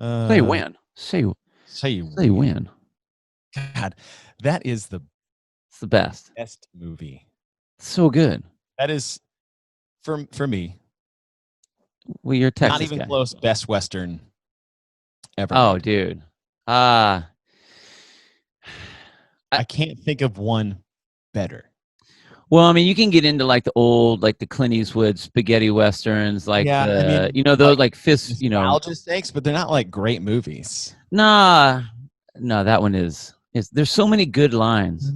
Say when. Say when. God, that is the It's the best movie. So good. That is for me. Well, you're Texas not even guy. close. Best Western ever. Oh, made. dude. I can't think of one better. Well, I mean, you can get into like the old, like the Clint Eastwood spaghetti westerns, like those like fist, nostalgia sakes, but they're not like great movies. Nah, no, that one is. There's so many good lines.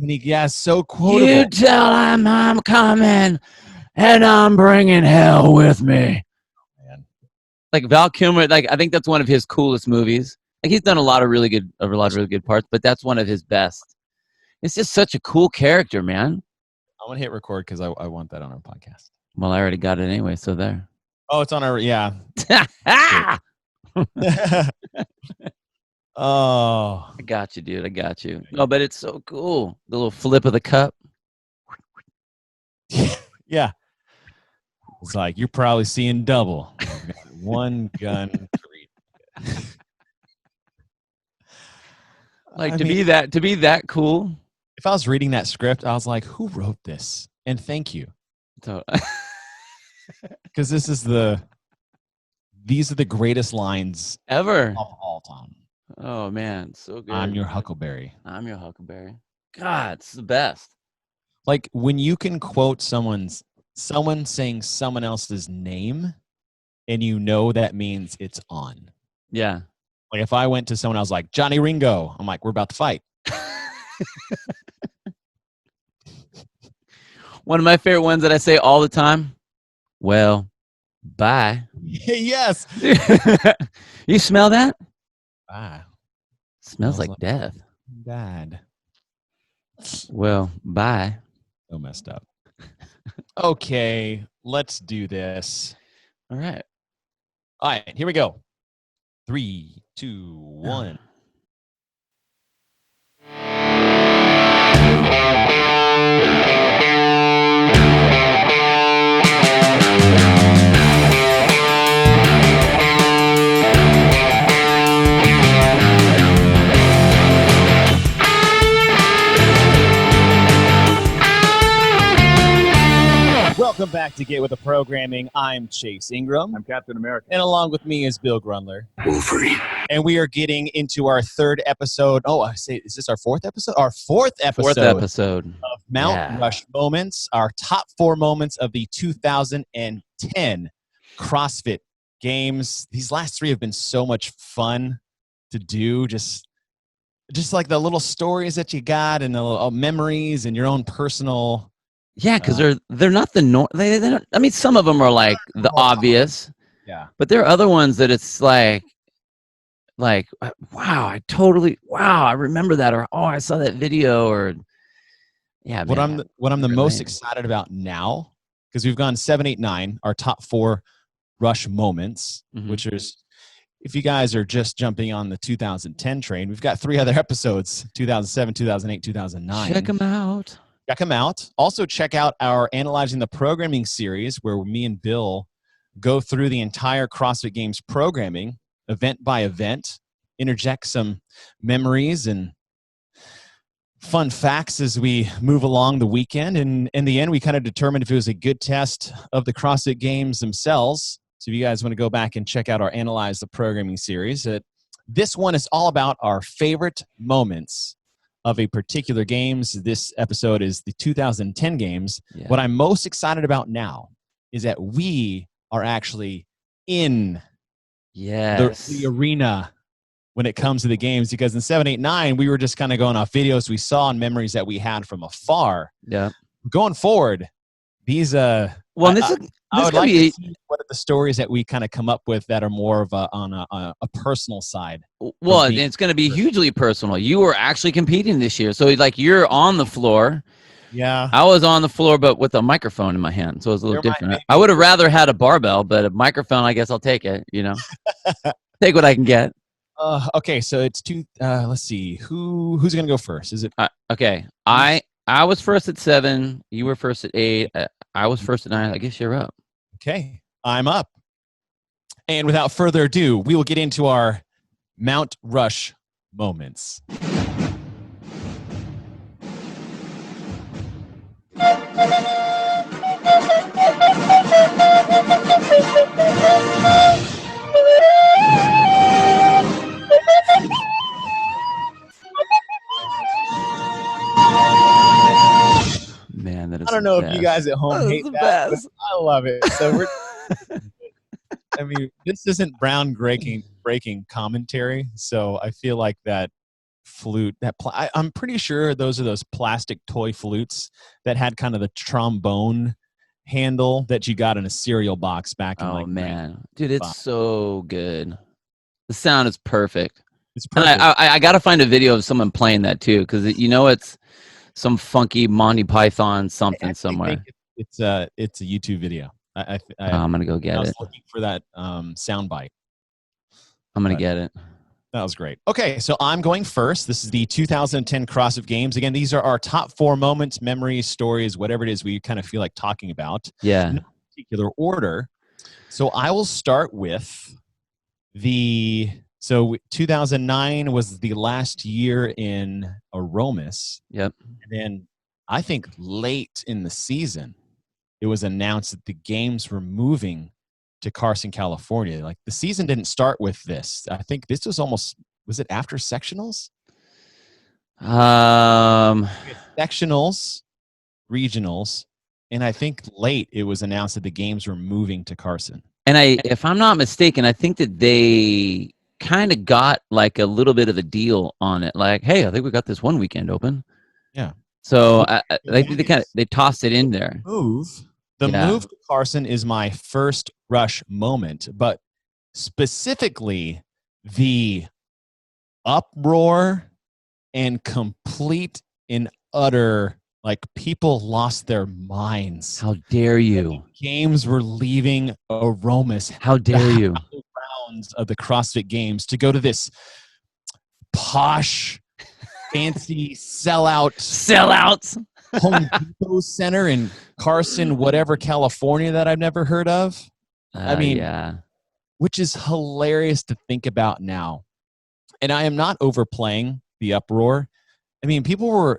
So quotable. You tell him I'm coming, and I'm bringing hell with me. Man. Like Val Kilmer, like I think that's one of his coolest movies. Like he's done a lot of really good parts, but that's one of his best. It's just such a cool character, man. I'm gonna hit record because I want that on our podcast. Well, I already got it anyway, so there. Oh, it's on our Oh, I got you, dude. I got you. No, but it's so cool. The little flip of the cup. Yeah. It's like you're probably seeing double. One gun. Like to be that cool. If I was reading that script, I was like, who wrote this? And thank you. Because these are the greatest lines ever of all time. Oh man, so good. I'm your Huckleberry. I'm your Huckleberry. God, it's the best. Like when you can quote someone saying someone else's name and you know that means it's on. Yeah. Like if I went to someone else like Johnny Ringo, I'm like, we're about to fight. One of my favorite ones that I say all the time. Well, bye. Yes. You smell that? Bye. Smells like death. Bad. Well, bye. So messed up. Okay, let's do this. All right. All right, here we go. 3, 2, 1. Welcome back to Get With The Programming. I'm Chase Ingram. I'm Captain America. And along with me is Bill Grundler. Wolverine. And we are getting into our third episode. Oh, I say, is this our fourth episode? Our fourth episode of Mount Rush Moments, our top 4 moments of the 2010 CrossFit Games. These last 3 have been so much fun to do. Just like the little stories that you got and the little memories and your own personal... Yeah, because they're not the norm. They don't, I mean, some of them are like the obvious. Yeah. But there are other ones that it's like, wow, I remember that, or oh, I saw that video, or yeah. What I'm the most excited about now, because we've gone 7, 8, 9, our top 4 rush moments, which is, if you guys are just jumping on the 2010 train, we've got 3 other episodes: 2007, 2008, 2009. Check them out. Check them out. Also, check out our Analyzing the Programming series, where me and Bill go through the entire CrossFit Games programming, event by event, interject some memories and fun facts as we move along the weekend. And in the end, we kind of determined if it was a good test of the CrossFit Games themselves. So if you guys want to go back and check out our Analyze the Programming series, this one is all about our favorite moments of a particular games. This episode is the 2010 games. Yeah. What I'm most excited about now is that we are actually in the arena when it comes to the games, because in 7, 8, 9, we were just kind of going off videos we saw and memories that we had from afar. Yeah. Going forward, these I would like to see what are the stories that we kind of come up with that are more of on a personal side. Well, it's going to be hugely personal. You were actually competing this year. So like you're on the floor. Yeah. I was on the floor, but with a microphone in my hand. So it was a little different. I would have rather had a barbell, but a microphone, I guess I'll take it, take what I can get. Okay. So it's 2, let's see. Who's going to go first? Is it? Okay. I was first at 7. You were first at 8. I was first at 9. I guess you're up. Okay, I'm up. And without further ado, we will get into our Mount Rush moments. Man, that is I don't the know if you best. guys at home That is hate the that, but best. I love it. So we're I mean, this isn't breaking commentary, so I feel like that flute I'm pretty sure those are those plastic toy flutes that had kind of the trombone handle that you got in a cereal box back in Oh like man, dude, it's 95. so good. The sound is perfect, It's and perfect. I got to find a video of someone playing that too, because it's some funky Monty Python I something actually think somewhere. it's a YouTube video. I'm gonna go I get was it. looking for that sound bite. I'm gonna But get it. that was great. Okay, so I'm going first. This is the 2010 CrossFit Games. Again, these are our top 4 moments, memories, stories, whatever it is we kind of feel like talking about. Yeah. No particular order. So I will start with 2009 was the last year in Aromas. Yep. And then I think late in the season, it was announced that the games were moving to Carson, California. Like the season didn't start with this. I think this was it after sectionals? Um. Sectionals, regionals, and I think late it was announced that the games were moving to Carson. And if I'm not mistaken, I think that they kind of got like a little bit of a deal on it. Like, hey, I think we got this one weekend open. Yeah. So Well, they tossed it in there. The Yeah. move to Carson is my first rush moment, but specifically the uproar and complete and utter, like people lost their minds. How dare you? Games were leaving Aromas. How dare you? Rounds of the CrossFit Games to go to this posh, fancy Sellouts. Home Depot Center in Carson, whatever, California, that I've never heard of. I mean, Yeah. which is hilarious to think about now. And I am not overplaying the uproar. I mean,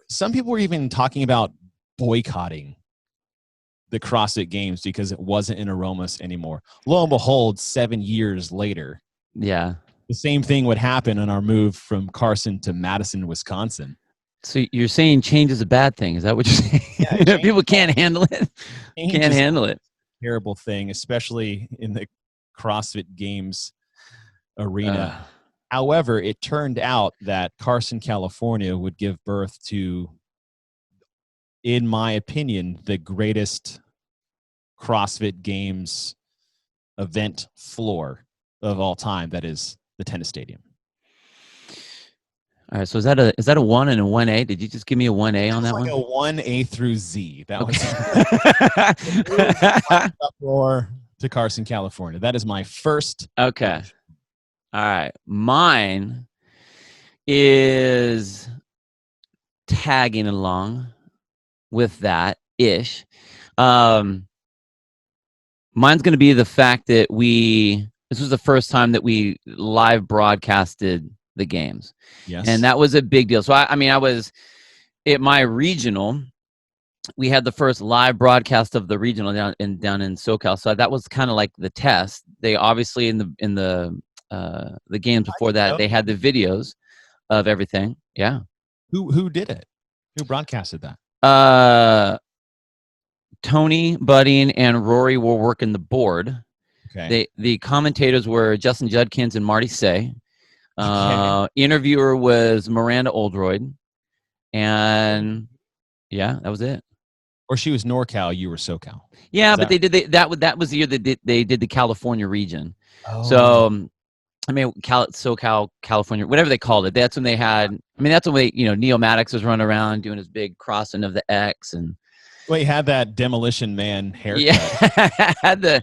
some people were even talking about boycotting the CrossFit Games because it wasn't in Aromas anymore. Lo and behold, 7 years later, Yeah. the same thing would happen on our move from Carson to Madison, Wisconsin. So you're saying change is a bad thing? Is that what you're saying? Yeah, People can't handle it. Can't handle it. Terrible thing, especially in the CrossFit Games arena. However, it turned out that Carson, California would give birth to, in my opinion, the greatest CrossFit Games event floor of all time. That is the tennis stadium. All right. So is that a 1 and a 1A? Did you just give me a 1A on that like one? A 1A through Z. That Okay. was uproar to Carson, California. That is my first. Okay. All right. Mine is tagging along with that ish. Mine's going to be the fact that this was the first time that we live broadcasted the games. Yes. And that was a big deal. So I was at my regional. We had the first live broadcast of the regional down in SoCal. So that was kind of like the test. They obviously in the games before that, they had the videos of everything. Yeah. Who did it? Who broadcasted that? Tony, Budding, and Rory were working the board. Okay. The commentators were Justin Judkins and Marty Say. Okay. Interviewer was Miranda Oldroyd. And yeah, that was it. Or she was NorCal, you were SoCal. Yeah, but that was the year that they did the California region. Oh. So I mean, SoCal, California, whatever they called it. That's when they had. I mean, that's when Neo Maddox was running around doing his big crossing of the X and. Well, he had that Demolition Man haircut. Yeah, had the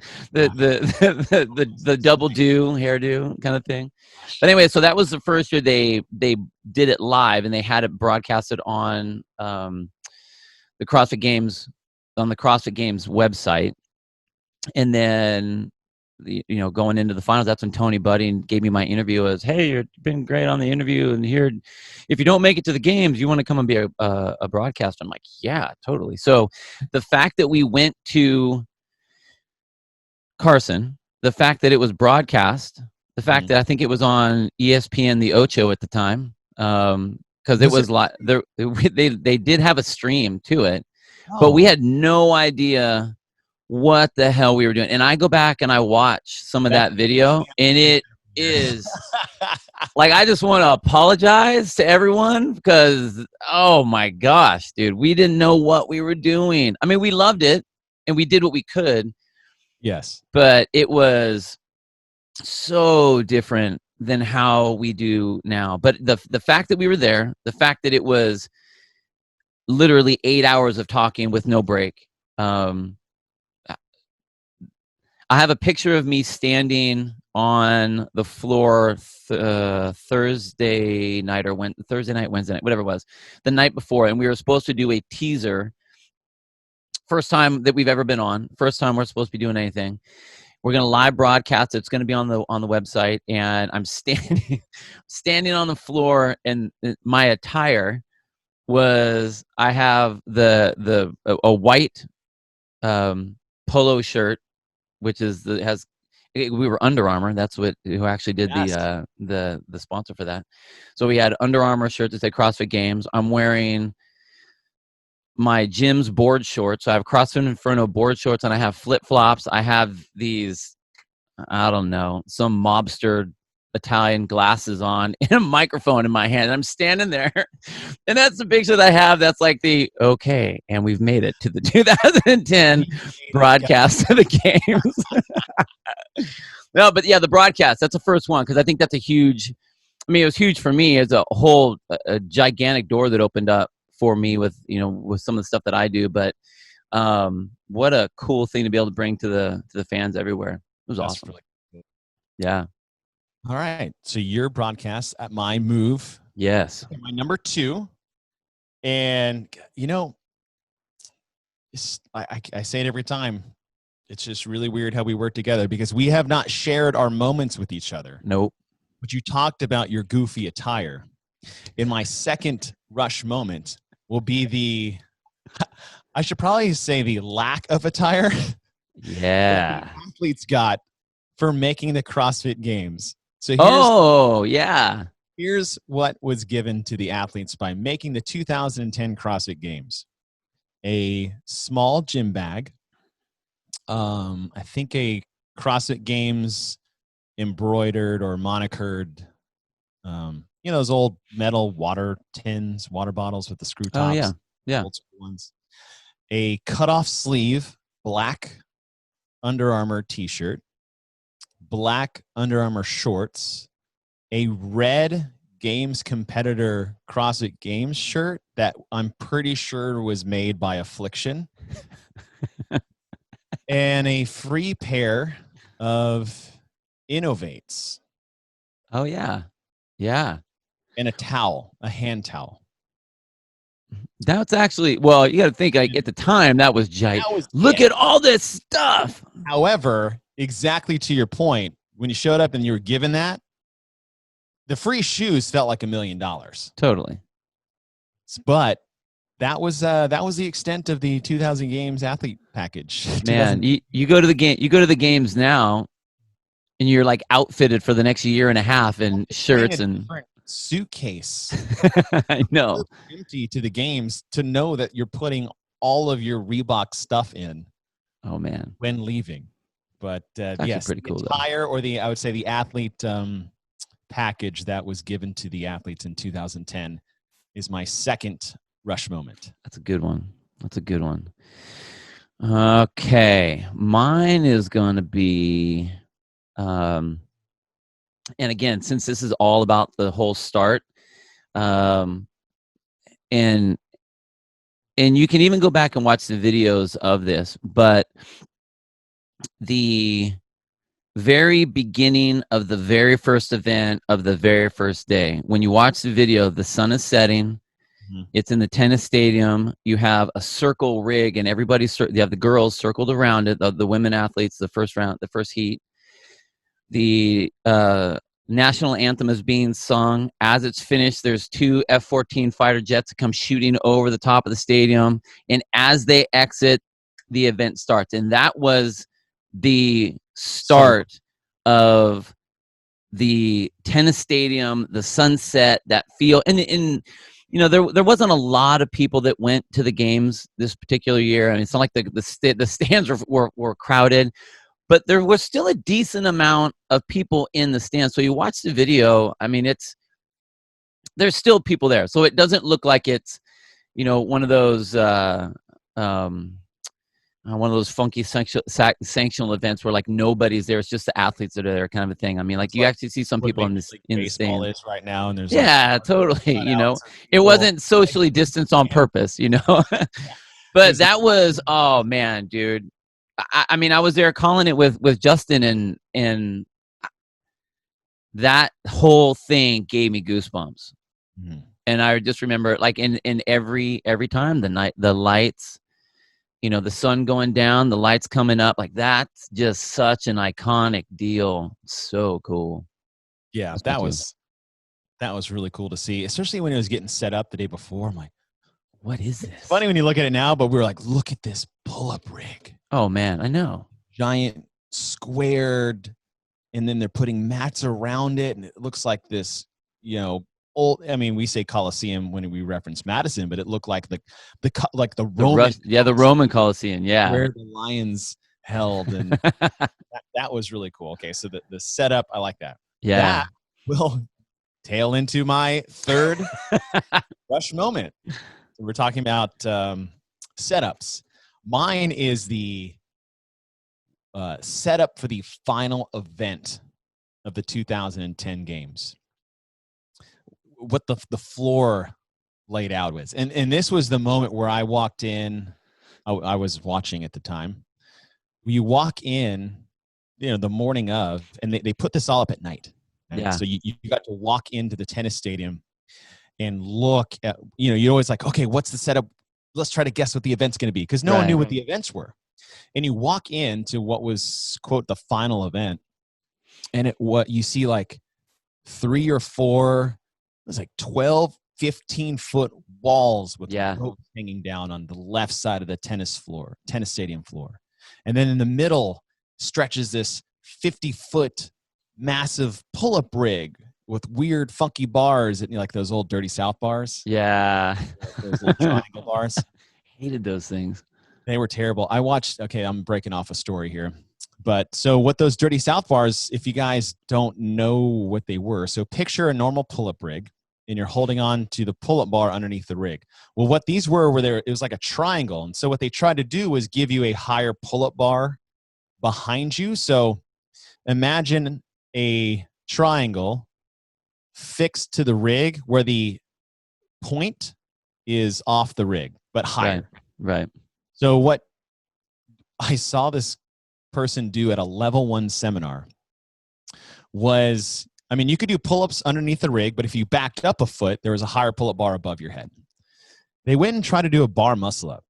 double do hairdo kind of thing. But anyway, so that was the first year they did it live and they had it broadcasted on the CrossFit Games website, and then going into the finals, that's when Tony Buddy gave me my interview as, hey, you've been great on the interview, and here, if you don't make it to the games, you want to come and be a broadcaster. I'm like, yeah, totally. So the fact that we went to Carson, the fact that it was broadcast, the fact that I think it was on ESPN, the Ocho at the time, because it was like they did have a stream to it, but we had no idea what the hell we were doing. And I go back and I watch some of that video, and it is like, I just want to apologize to everyone because, oh my gosh, dude, we didn't know what we were doing. I mean, we loved it and we did what we could. Yes. But it was so different than how we do now. But the fact that we were there, the fact that it was literally 8 hours of talking with no break. I have a picture of me standing on the floor Thursday night, Wednesday night, whatever it was, the night before, and we were supposed to do a teaser. First time that we've ever been on. First time we're supposed to be doing anything. We're going to live broadcast. It's going to be on the website, and I'm standing on the floor, and my attire was, I have a white polo shirt, which is we were Under Armour. That's who actually did the sponsor for that. So we had Under Armour shirts that say CrossFit Games. I'm wearing my gym's board shorts. So I have CrossFit Inferno board shorts, and I have flip flops. I have these, I don't know, some mobster Italian glasses on, and a microphone in my hand. I'm standing there, and that's the picture that I have. That's like okay, and we've made it to the 2010 broadcast of the games. No, but yeah, the broadcast, that's the first one, because I think that's a huge, I mean, it was huge for me as a whole, a gigantic door that opened up for me with some of the stuff that I do. But what a cool thing to be able to bring to the fans everywhere. It was awesome. Really cool. Yeah. All right. So your broadcast at my move. Yes. My number 2. And I say it every time. It's just really weird how we work together, because we have not shared our moments with each other. Nope. But you talked about your goofy attire. In my second rush moment will be I should probably say the lack of attire. Yeah. The athletes got for making the CrossFit Games. So here's what was given to the athletes by making the 2010 CrossFit Games. A small gym bag. I think a CrossFit Games embroidered or monikered, those old metal water bottles with the screw tops. Oh, yeah. Old school ones. A cutoff sleeve, black Under Armour t-shirt, black Under Armour shorts, a red Games competitor CrossFit Games shirt that I'm pretty sure was made by Affliction, and a free pair of Innovates. Oh, yeah. Yeah. And a towel, a hand towel. That's actually, well, you got to think, like, at the time, that was giant. Look at all this stuff. However, exactly to your point, when you showed up and you were given that, the free shoes felt like $1 million. Totally. But that was the extent of the 2000 Games athlete package. Man, you go to the games now, and you're like outfitted for the next year and a half in shirts and suitcase. I know. Empty to the games to know that you're putting all of your Reebok stuff in. Oh man. When leaving. But yes, pretty cool, the attire, or I would say the athlete package that was given to the athletes in 2010 is my second rush moment. That's a good one. Okay. Mine is going to be and again, since this is all about the whole start, and you can even go back and watch the videos of this, but the very beginning of the very first event of the very first day, when you watch the video, the sun is setting. Mm-hmm. It's in the tennis stadium. You have a circle rig, and you have the girls circled around it, the women athletes, the first heat. the national anthem is being sung. As it's finished, there's 2 F-14 fighter jets that come shooting over the top of the stadium, and as they exit, the event starts. And that was the start of the tennis stadium, the sunset, that feel. And you know, there wasn't a lot of people that went to the games this particular year. I mean, it's not like the stands were crowded, but there was still a decent amount of people in the stands. So you watch the video, I mean, there's still people there. So it doesn't look like it's, you know, one of those funky sanctional events where like nobody's there. It's just the athletes that are there, kind of a thing. I mean, like you actually see some people in the baseball is right now, and there's totally. You know, it wasn't socially distanced on purpose. You know, but that was, oh man, dude. I mean, I was there calling it with Justin, and that whole thing gave me goosebumps. Mm-hmm. And I just remember, like, in every time, the lights, you know, the sun going down, the lights coming up, like that's just such an iconic deal. So cool. Yeah, that was really cool to see, especially when it was getting set up the day before. I'm like, what is this? It's funny when you look at it now, but we were like, look at this pull-up rig. Oh man, I know. Giant squared, and then they're putting mats around it, and it looks like this, you know, old. I mean, we say Coliseum when we reference Madison, but it looked like the Roman, the Roman Coliseum, yeah, where the lions held, and that was really cool. Okay, so the setup, I like that. Yeah, that will tail into my third rush moment. So we're talking about setups. Mine is the setup for the final event of the 2010 games. What the floor laid out was. And this was the moment where I walked in. I was watching at the time. You walk in, you know, the morning of, and they put this all up at night. Right? Yeah. So you got to walk into the tennis stadium and look at, you know, you're always like, okay, what's the setup? Let's try to guess what the event's going to be, because no one knew what the events were. And you walk into what was, quote, the final event, and what you see, like 3 or 4, it was like 12, 15-foot walls with ropes hanging down on the left side of the tennis stadium floor. And then in the middle stretches this 50-foot massive pull-up rig with weird, funky bars, and like those old Dirty South bars. Yeah. Those little triangle bars. Hated those things. They were terrible. I watched, okay, I'm breaking off a story here. But so what those Dirty South bars, if you guys don't know what they were, so picture a normal pull-up rig, and you're holding on to the pull-up bar underneath the rig. Well, what these were it was like a triangle. And so what they tried to do was give you a higher pull-up bar behind you. So imagine a triangle fixed to the rig where the point is off the rig, but higher. Right. So what I saw this person do at a level 1 seminar was, I mean, you could do pull-ups underneath the rig, but if you backed up a foot, there was a higher pull-up bar above your head. They went and tried to do a bar muscle-up.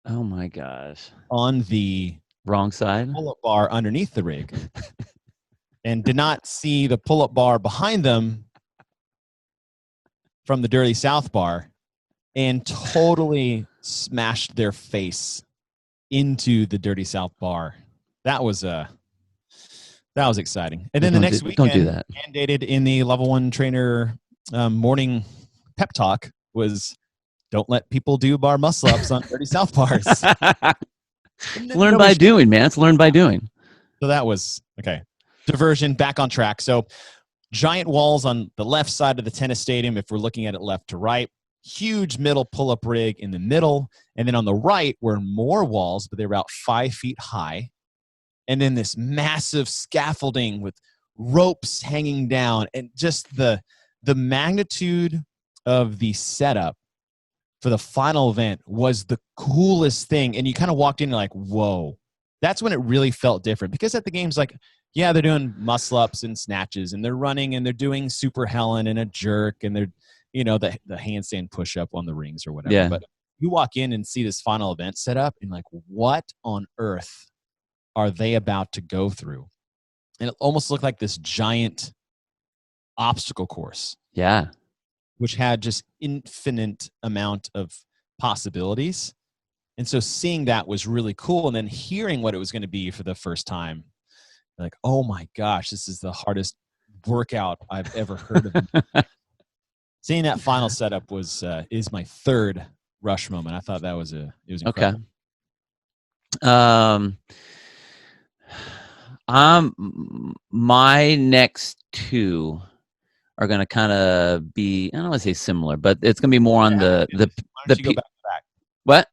Oh my gosh. On the wrong side pull-up bar underneath the rig, and did not see the pull-up bar behind them from the Dirty South bar, and totally smashed their face into the Dirty South bar. That was exciting. And then the next weekend, don't do that. Mandated in the level 1 trainer morning pep talk was, don't let people do bar muscle ups on Dirty South bars. Learn by doing, man. It's learn by doing. So that was okay. Diversion, back on track. So giant walls on the left side of the tennis stadium, if we're looking at it left to right. Huge middle pull-up rig in the middle. And then on the right were more walls, but they're about 5 feet high. And then this massive scaffolding with ropes hanging down, and just the magnitude of the setup for the final event was the coolest thing. And you kind of walked in and like, whoa, that's when it really felt different, because at the games, like, yeah, they're doing muscle ups and snatches, and they're running, and they're doing super Helen and a jerk, and they're, you know, the handstand push up on the rings or whatever. Yeah. But you walk in and see this final event set up, and like, what on earth are they about to go through? and it almost looked like this giant obstacle course. Yeah. Which had just infinite amount of possibilities. And so seeing that was really cool. And then hearing what it was going to be for the first time, like, oh my gosh, this is the hardest workout I've ever heard of. Seeing that final setup is my third rush moment. I thought it was incredible. Okay. My next two are going to kind of be, I don't want to say similar, but it's going to be more on Why don't you go back to back? What?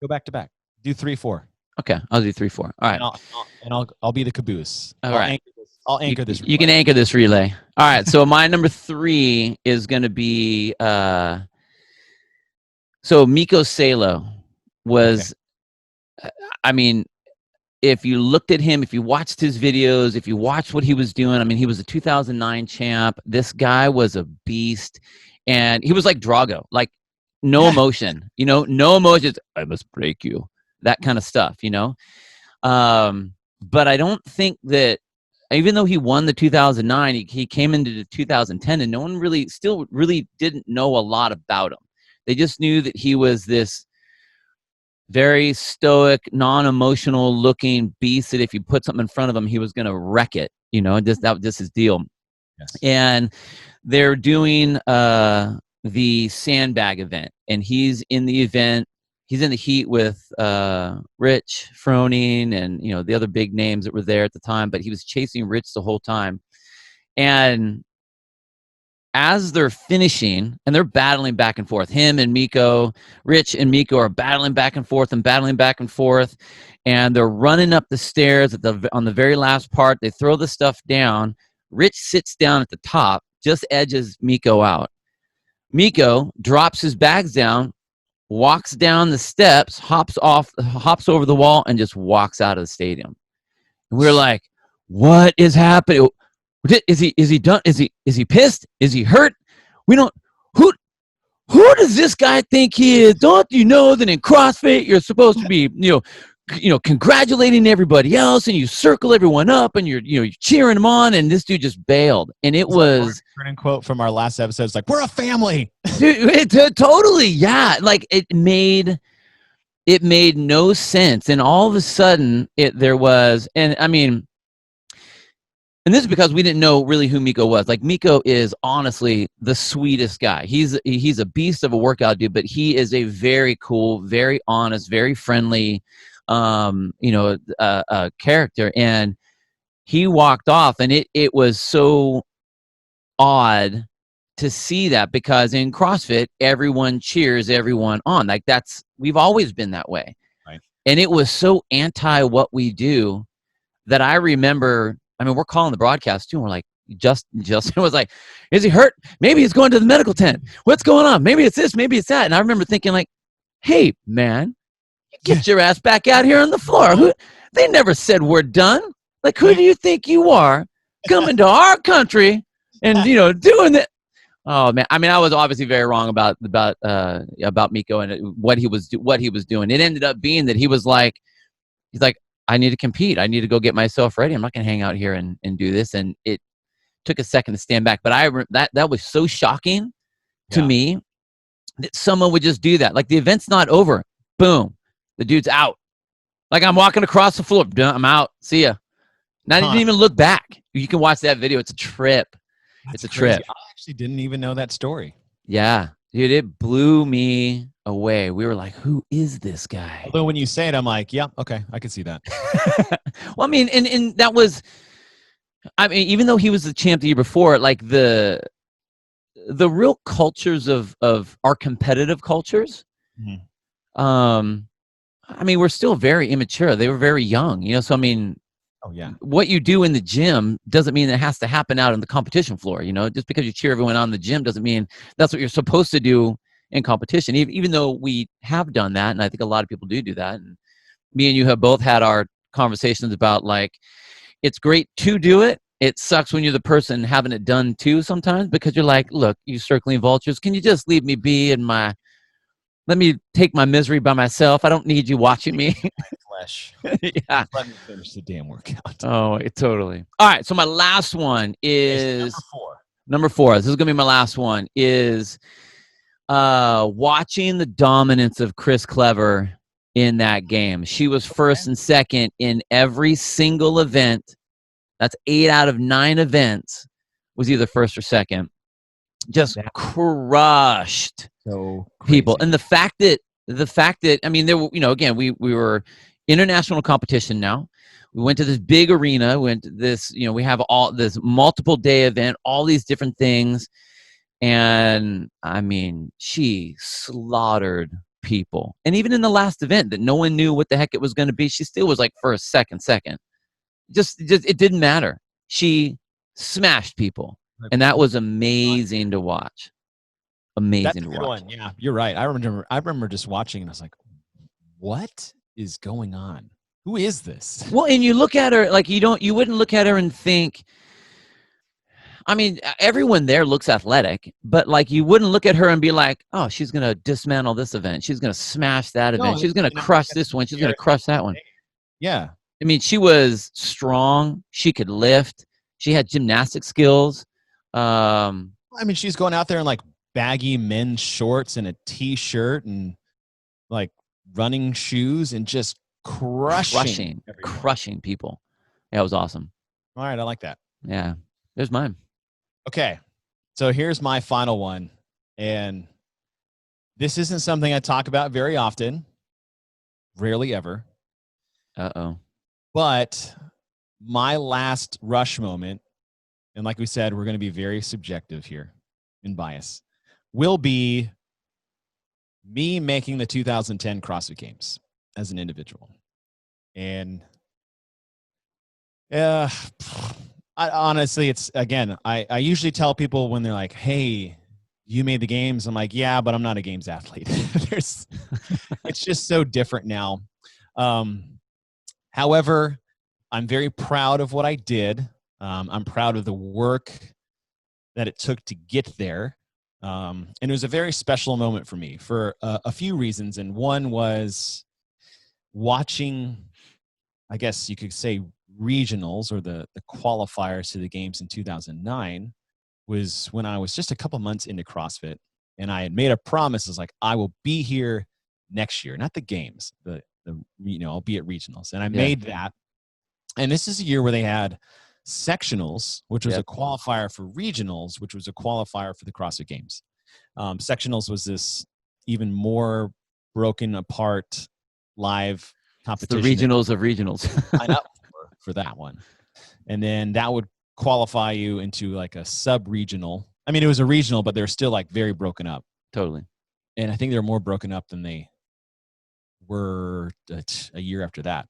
Go back to back. Do 3, 4. Okay, I'll do 3, 4. All right. And I'll be the caboose. All right. I'll anchor this. You can anchor this relay. All right. So my number 3 is going to be so Miko Salo was, I mean, if you looked at him, if you watched his videos, if you watched what he was doing, I mean, he was a 2009 champ. This guy was a beast, and he was like Drago, like no emotion, no emotions. I must break you, that kind of stuff, But I don't think that, even though he won the 2009, he came into the 2010, and no one really didn't know a lot about him. They just knew that he was this very stoic, non-emotional looking beast that if you put something in front of him, he was going to wreck it. That was just his deal. Yes. And they're doing the sandbag event, and he's in the event. He's in the heat with Rich Froning and the other big names that were there at the time. But he was chasing Rich the whole time, and as they're finishing, and they're battling back and forth, him and Miko, Rich and Miko are battling back and forth, and they're running up the stairs on the very last part. They throw the stuff down. Rich sits down at the top, just edges Miko out. Miko drops his bags down, walks down the steps, hops over the wall, and just walks out of the stadium. And we're like, what is happening? Is he done? Is he pissed? Is he hurt? We don't. Who does this guy think he is? Don't you know that in CrossFit you're supposed to be congratulating everybody else, and you circle everyone up, and you're cheering them on, and this dude just bailed. And it was turning quote from our last episode. It's like, we're a family. Dude, totally, yeah. Like it made no sense, and all of a sudden there was, and I mean. And this is because we didn't know really who Miko was. Like, Miko is honestly the sweetest guy. He's a beast of a workout dude, but he is a very cool, very honest, very friendly, character. And he walked off, and it was so odd to see that, because in CrossFit, everyone cheers everyone on. Like, we've always been that way. Right. And it was so anti what we do that I remember. I mean, we're calling the broadcast too. And we're like, Justin was like, is he hurt? Maybe he's going to the medical tent. What's going on? Maybe it's this, maybe it's that. And I remember thinking like, hey, man, get your ass back out here on the floor. They never said we're done. Like, who do you think you are coming to our country and, doing that? Oh, man. I mean, I was obviously very wrong about Miko and what he was doing. It ended up being that he's like, I need to compete. I need to go get myself ready. I'm not going to hang out here and do this. And it took a second to stand back. But that was so shocking to me that someone would just do that. Like, the event's not over. Boom. The dude's out. Like, I'm walking across the floor. I'm out. See ya. Now, he didn't even look back. You can watch that video. It's a trip. It's a trip. I actually didn't even know that story. Yeah. Dude, it blew me away. We were like, who is this guy? Although when you say it, I'm like, yeah, okay, I can see that. Well, I mean, and that was, I mean, even though he was the champ the year before, like the real cultures of our competitive cultures, I mean, we're still very immature. They were very young, so I mean, what you do in the gym doesn't mean it has to happen out on the competition floor. Just because you cheer everyone on in the gym doesn't mean that's what you're supposed to do in competition, even though we have done that. And I think a lot of people do that. And me and you have both had our conversations about, like, it's great to do it. It sucks when you're the person having it done too sometimes, because you're like, look, you circling vultures, can you just leave me be in my Let me take my misery by myself. I don't need you watching me. Flesh. Yeah. Let me finish the damn workout. Oh, totally. All right. So my last one is number 4. This is gonna be my last one. Is watching the dominance of Chris Clever in that game. She was first and second in every single event. That's 8 out of 9 events was either first or second. Just crushed So people. crazy. And the fact that I mean, there were, again, we were international competition now. We went to this big arena, went to this, we have all this multiple day event, all these different things. And I mean, she slaughtered people. And even in the last event that no one knew what the heck it was going to be, she still was like first, second. Just it didn't matter. She smashed people. And that was amazing to watch. Amazing to watch. One. Yeah, you're right. I remember just watching and I was like, what is going on? Who is this? Well, and you look at her like you wouldn't look at her and think, I mean, everyone there looks athletic, but like you wouldn't look at her and be like, oh, she's going to dismantle this event. She's going to smash that event. She's going to crush this one. She's going to crush that one. Yeah. I mean, she was strong. She could lift. She had gymnastic skills. I mean, she's going out there in like baggy men's shorts and a t-shirt and like running shoes and just crushing people. Yeah, it was awesome. All right, I like that. Yeah, there's mine. Okay, so here's my final one, and this isn't something I talk about very often, rarely ever. Uh-oh. But my last rush moment, and like we said, we're going to be very subjective here and bias, will be me making the 2010 CrossFit Games as an individual. And honestly, it's, again, I usually tell people when they're like, hey, you made the games. I'm like, yeah, but I'm not a games athlete. It's just so different now. However, I'm very proud of what I did. I'm proud of the work that it took to get there. And it was a very special moment for me for a few reasons. And one was watching, I guess you could say, regionals or the qualifiers to the games in 2009 was when I was just a couple months into CrossFit. And I had made a promise. I was like, I will be here next year, not the games, I'll be at regionals. And I made that. And this is a year where they had sectionals, which was a qualifier for regionals, which was a qualifier for the CrossFit Games. Sectionals was this even more broken apart live competition. It's the regionals of regionals. Sign up for that one. And then that would qualify you into like a sub-regional. I mean, it was a regional, but they're still like very broken up. Totally. And I think they're more broken up than they were a year after that.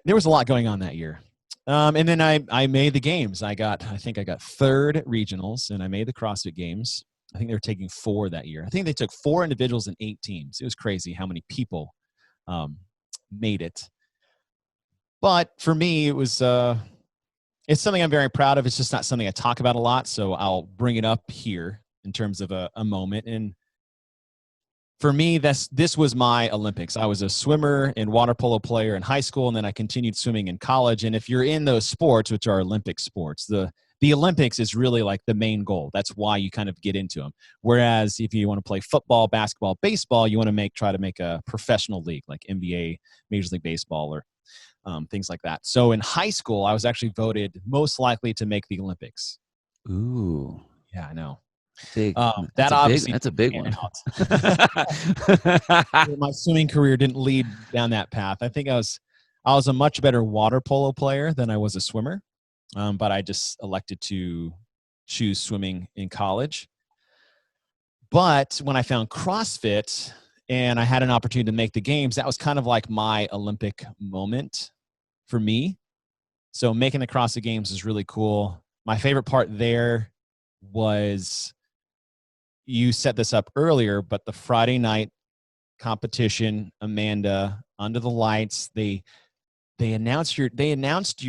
There was a lot going on that year. And then I made the games. I think I got third at regionals, and I made the CrossFit Games. I think they were taking 4 that year. I think they took 4 individuals and 8 teams. It was crazy how many people made it. But for me, it was it's something I'm very proud of. It's just not something I talk about a lot, so I'll bring it up here in terms of a moment. And for me, this was my Olympics. I was a swimmer and water polo player in high school, and then I continued swimming in college. And if you're in those sports, which are Olympic sports, the Olympics is really like the main goal. That's why you kind of get into them. Whereas if you want to play football, basketball, baseball, you want to try to make a professional league like NBA, Major League Baseball, or things like that. So in high school, I was actually voted most likely to make the Olympics. Ooh. Yeah, I know. Big. That's a big one. My swimming career didn't lead down that path. I think I was a much better water polo player than I was a swimmer, but I just elected to choose swimming in college. But when I found CrossFit and I had an opportunity to make the games, that was kind of like my Olympic moment for me. So making the CrossFit Games is really cool. My favorite part there was, you set this up earlier, but the Friday night competition, Amanda, under the lights, they announced your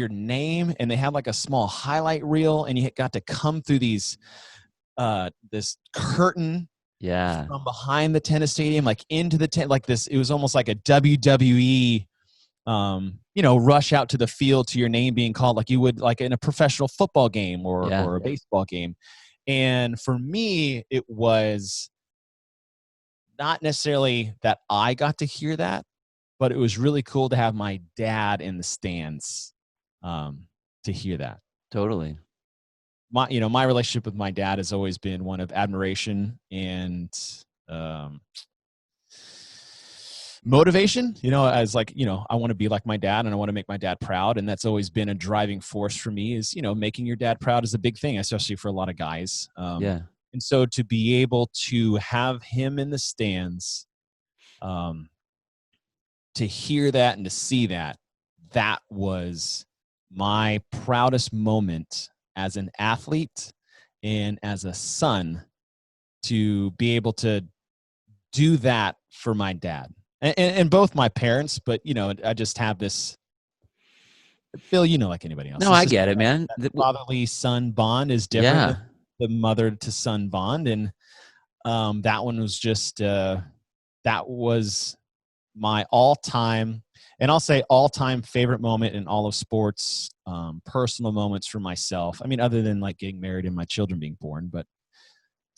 name, and they had like a small highlight reel, and you got to come through these this curtain Yeah. from behind the tennis stadium, like into the like this. It was almost like a WWE, rush out to the field to your name being called, like you would like in a professional football game Yeah. or a baseball game. And for me, it was not necessarily that I got to hear that, but it was really cool to have my dad in the stands to hear that. Totally. My relationship with my dad has always been one of admiration and motivation, as like, I want to be like my dad and I want to make my dad proud. And that's always been a driving force for me is, making your dad proud is a big thing, especially for a lot of guys. Yeah. And so to be able to have him in the stands, to hear that and to see that, that was my proudest moment as an athlete and as a son, to be able to do that for my dad and both my parents. But, I just have this, Bill, like anybody else. No, I get it, man. That fatherly son bond is different than the mother to son bond. And that one was just, that was my all-time, and I'll say all-time favorite moment in all of sports, personal moments for myself. I mean, other than like getting married and my children being born, but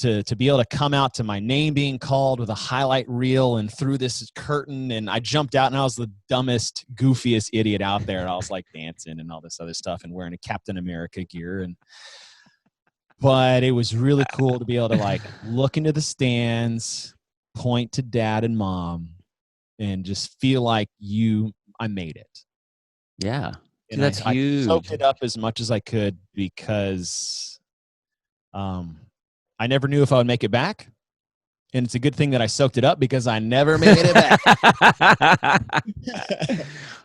to be able to come out to my name being called with a highlight reel and through this curtain, and I jumped out and I was the dumbest, goofiest idiot out there. And I was like dancing and all this other stuff and wearing a Captain America gear. But it was really cool to be able to like look into the stands, point to dad and mom, and just feel like I made it. Yeah. And that's huge. I soaked it up as much as I could because I never knew if I would make it back. And it's a good thing that I soaked it up because I never made it back.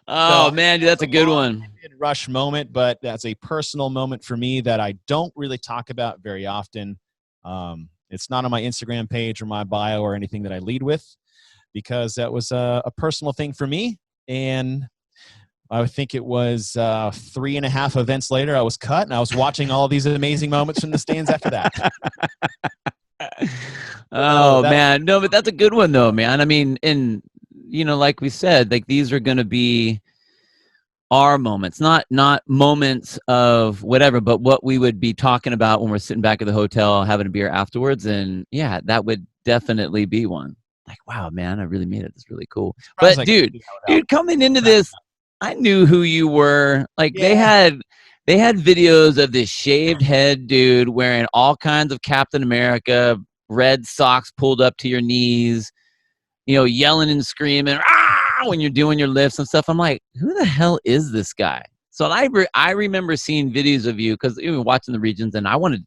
Man, dude, that's a good one. Rush moment, but that's a personal moment for me that I don't really talk about very often. It's not on my Instagram page or my bio or anything that I lead with, because that was a personal thing for me. And I think it was 3.5 events later, I was cut, and I was watching all these amazing moments from the stands after that. Man. No, but that's a good one though, man. I mean, and like we said, like these are going to be our moments, not moments of whatever, but what we would be talking about when we're sitting back at the hotel having a beer afterwards. And yeah, that would definitely be one. Like, wow, man, I really made it. It's really cool. But dude, coming into this, I knew who you were. Like they had videos of this shaved head dude wearing all kinds of Captain America red socks pulled up to your knees, yelling and screaming when you're doing your lifts and stuff. I'm like, who the hell is this guy? So I remember seeing videos of you because even watching the regions, and I wanted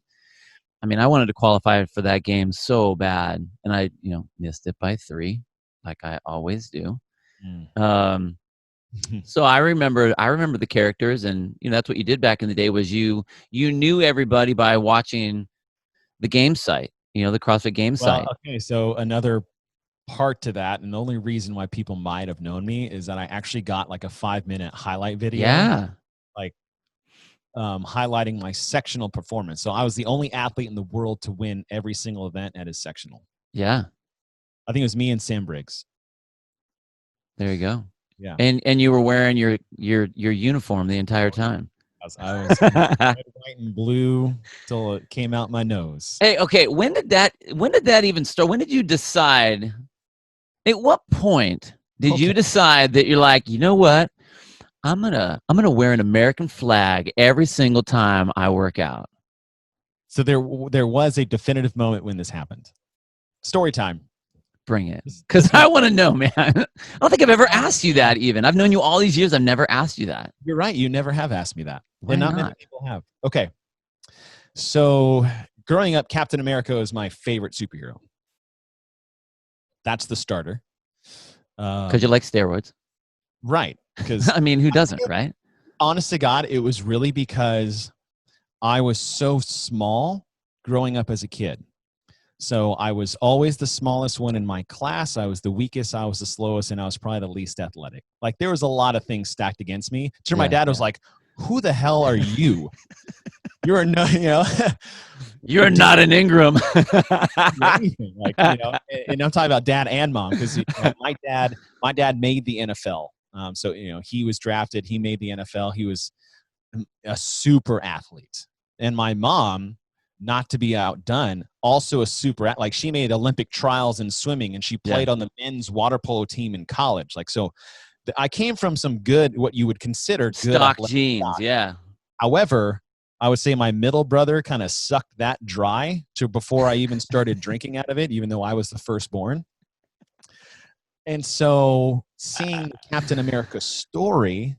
to qualify for that game so bad, and I missed it by 3, like I always do. So I remember the characters, and that's what you did back in the day was you knew everybody by watching the game site, the CrossFit Games site. Okay, so another part to that, and the only reason why people might have known me is that I actually got like a 5-minute highlight video. Yeah. Like highlighting my sectional performance. So I was the only athlete in the world to win every single event at his sectional. Yeah. I think it was me and Sam Briggs. There you go. Yeah. And you were wearing your uniform the entire time. I was red, white, and blue till it came out my nose. Hey, okay. When did that even start? When did you decide? At what point did you decide that you're like, you know what? I'm gonna wear an American flag every single time I work out. So there was a definitive moment when this happened. Story time. Bring it, because I want to know, man. I don't think I've ever asked you that. Even I've known you all these years, I've never asked you that. You're right. You never have asked me that. Why and not many people have. Okay. So growing up, Captain America is my favorite superhero. That's the starter. Because you like steroids. Right. Because I mean, who doesn't, right? Honest to God, it was really because I was so small growing up as a kid. So I was always the smallest one in my class. I was the weakest. I was the slowest, and I was probably the least athletic. Like there was a lot of things stacked against me. My dad was like, "Who the hell are you? You're no, You're not an Ingram. Anything like, and I'm talking about dad and mom, because my dad made the NFL. So he was drafted, he made the NFL, he was a super athlete. And my mom, not to be outdone, also a super like she made Olympic trials in swimming, and she played on the men's water polo team in college. Like, so I came from some good, what you would consider good stock genes. Yeah. However, I would say my middle brother kind of sucked that dry to before I even started drinking out of it, even though I was the firstborn. And so seeing the Captain America story,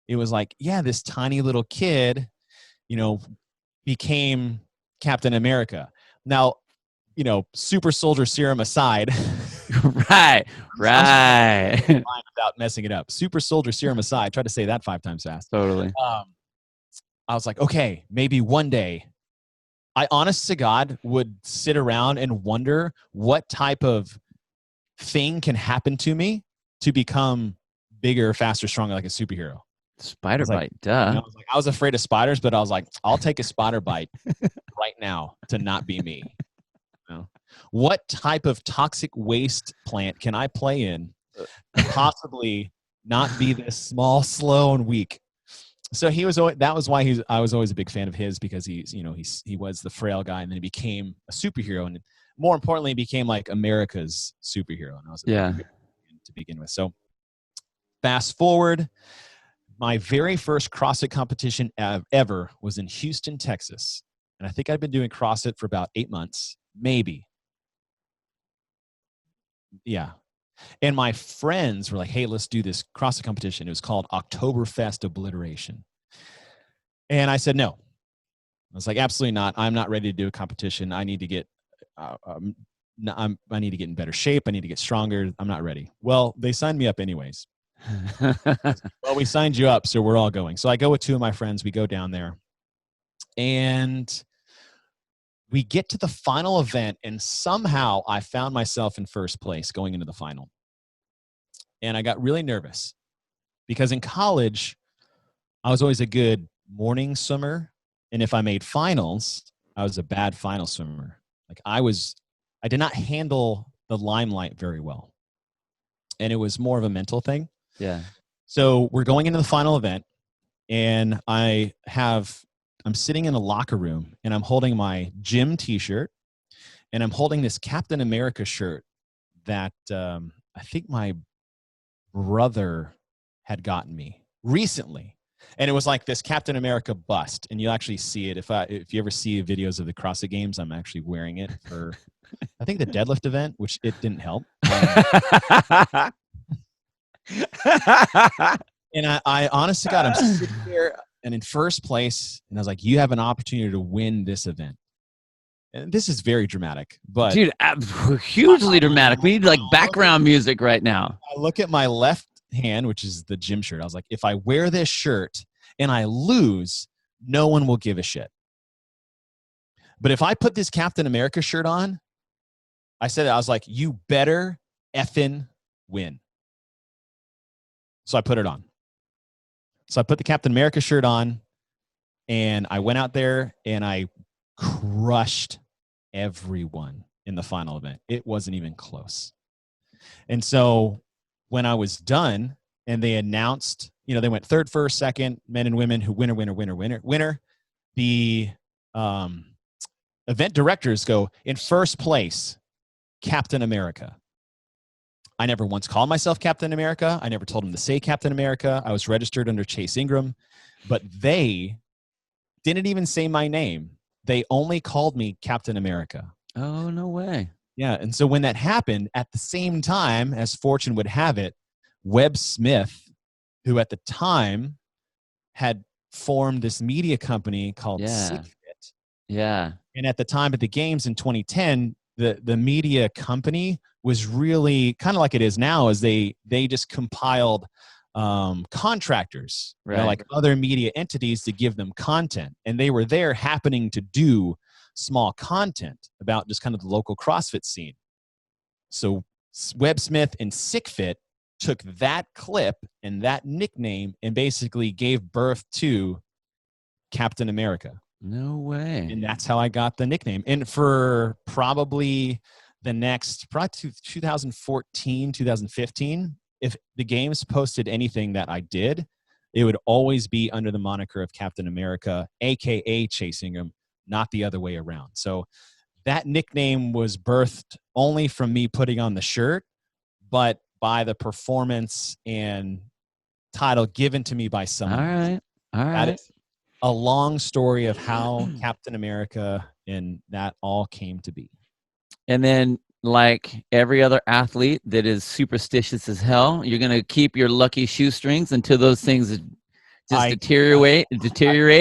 it was like, yeah, this tiny little kid, became Captain America. Now, super soldier serum aside. Right. Without messing it up. Super soldier serum aside. Try to say that 5 times fast. Totally. I was like, okay, maybe one day. I honest to God would sit around and wonder what type of thing can happen to me to become bigger, faster, stronger, like a superhero. Spider bite, duh. I was afraid of spiders, but I was like, I'll take a spider bite right now to not be me. What type of toxic waste plant can I play in to possibly not be this small, slow, and weak? So that was why I was always a big fan of his, because he was the frail guy, and then he became a superhero, and more importantly, became like America's superhero. And I was to begin with. So fast forward, my very first CrossFit competition ever was in Houston, Texas, and I think I'd been doing CrossFit for about 8 months, maybe. Yeah. And my friends were like, hey, let's do this CrossFit competition. It was called Oktoberfest Obliteration. And I said, no. I was like, absolutely not. I'm not ready to do a competition. I need to get, I need to get in better shape. I need to get stronger. I'm not ready. Well, they signed me up anyways. Well, we signed you up, so we're all going. So I go with 2 of my friends. We go down there, and we get to the final event, and somehow I found myself in first place going into the final. And I got really nervous because in college, I was always a good morning swimmer. And if I made finals, I was a bad final swimmer. Like I did not handle the limelight very well. And it was more of a mental thing. Yeah. So we're going into the final event, and I'm sitting in a locker room, and I'm holding my gym t-shirt, and I'm holding this Captain America shirt that I think my brother had gotten me recently. And it was like this Captain America bust, and you'll actually see it. If you ever see videos of the CrossFit Games, I'm actually wearing it for, I think, the deadlift event, which it didn't help. And I honest to God, I'm sitting there and in first place, and I was like, you have an opportunity to win this event. And this is very dramatic, but dude, hugely dramatic. We need like background music right now. I look at my left hand, which is the gym shirt. I was like, if I wear this shirt and I lose, no one will give a shit. But if I put this Captain America shirt on, I was like, you better effing win. So I put it on. So I put the Captain America shirt on, and I went out there and I crushed everyone in the final event. It wasn't even close. And so when I was done and they announced, they went third, first, second, men and women, who winner. The event directors go, in first place, Captain America. I never once called myself Captain America. I never told them to say Captain America. I was registered under Chase Ingram, but they didn't even say my name. They only called me Captain America. Oh, no way. Yeah. And so when that happened, at the same time, as fortune would have it, Webb Smith, who at the time had formed this media company called SickFit. Yeah. And at the time at the games in 2010, the media company was really kind of like it is now, as they just compiled contractors, right, like other media entities, to give them content. And they were there happening to do small content about just kind of the local CrossFit scene. So Webb Smith and SickFit took that clip and that nickname and basically gave birth to Captain America. No way. And that's how I got the nickname. And for probably 2014, 2015, if the games posted anything that I did, it would always be under the moniker of Captain America, AKA Chase Ingram, not the other way around. So that nickname was birthed only from me putting on the shirt, but by the performance and title given to me by someone else. All right. That is a long story of how Captain America and that all came to be. And then, like every other athlete that is superstitious as hell, you're going to keep your lucky shoestrings until those things just deteriorate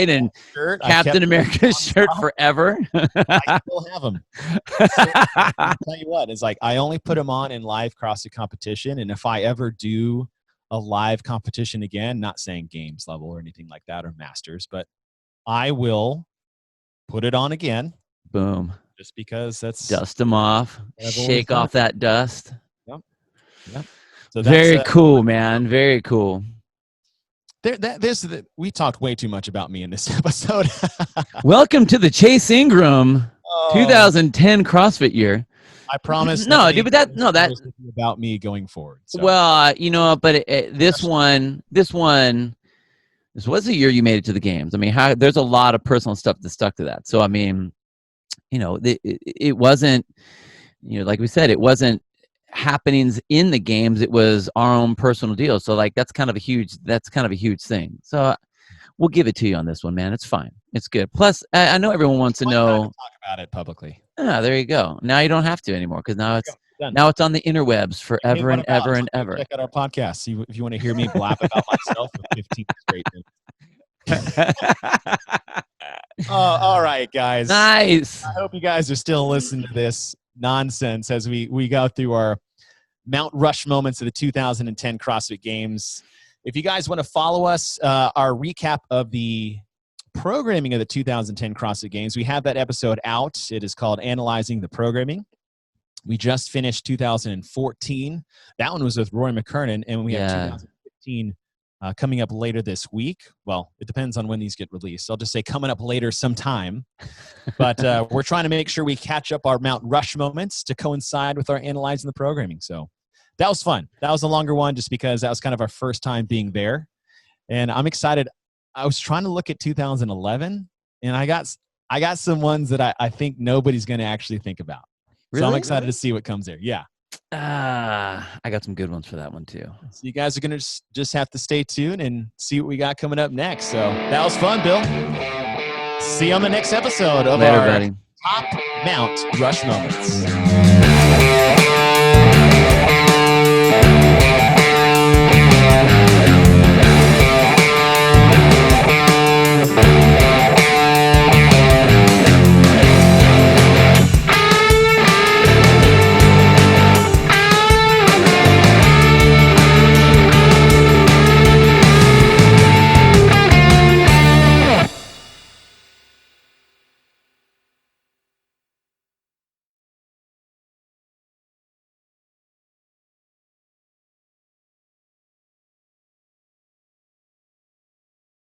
and Captain America's shirt forever. I still have them. I'll tell you what, it's like I only put them on in live CrossFit competition, and if I ever do a live competition again, not saying games level or anything like that or masters, but I will put it on again. Boom. Just because that's dust them off, shake off that dust. Yep. So that's, very cool, man. Very cool. We talked way too much about me in this episode. Welcome to the Chase Ingram 2010 CrossFit year. I promise. No, dude, but that about me going forward. So. Well, but this was the year you made it to the games. I mean, there's a lot of personal stuff that stuck to that. So I mean, it wasn't, like we said, it wasn't happenings in the games. It was our own personal deal. So like that's kind of a huge thing. So we'll give it to you on this one, man. It's fine. It's good. Plus, I know everyone wants to know. Talk about it publicly. Ah, there you go. Now you don't have to anymore because now it's on the interwebs forever and ever and ever. Check out our podcast. See if you want to hear me blab about myself for 15 straight minutes. All right, guys. Nice. I hope you guys are still listening to this nonsense as we go through our Mount Rush moments of the 2010 CrossFit Games. If you guys want to follow us, our recap of the programming of the 2010 CrossFit Games, we have that episode out. It is called Analyzing the Programming. We just finished 2014. That one was with Roy McKernan, and we have 2015 coming up later this week. Well, it depends on when these get released. I'll just say coming up later sometime. But we're trying to make sure we catch up our Mount Rush moments to coincide with our Analyzing the Programming. So that was fun. That was a longer one just because that was kind of our first time being there. And I'm excited. I was trying to look at 2011, and I got some ones that I think nobody's going to actually think about. Really? So I'm excited to see what comes there. Yeah. I got some good ones for that one too. So you guys are going to just have to stay tuned and see what we got coming up next. So that was fun, Bill. See you on the next episode of our buddy. Top Mount Rush Moments.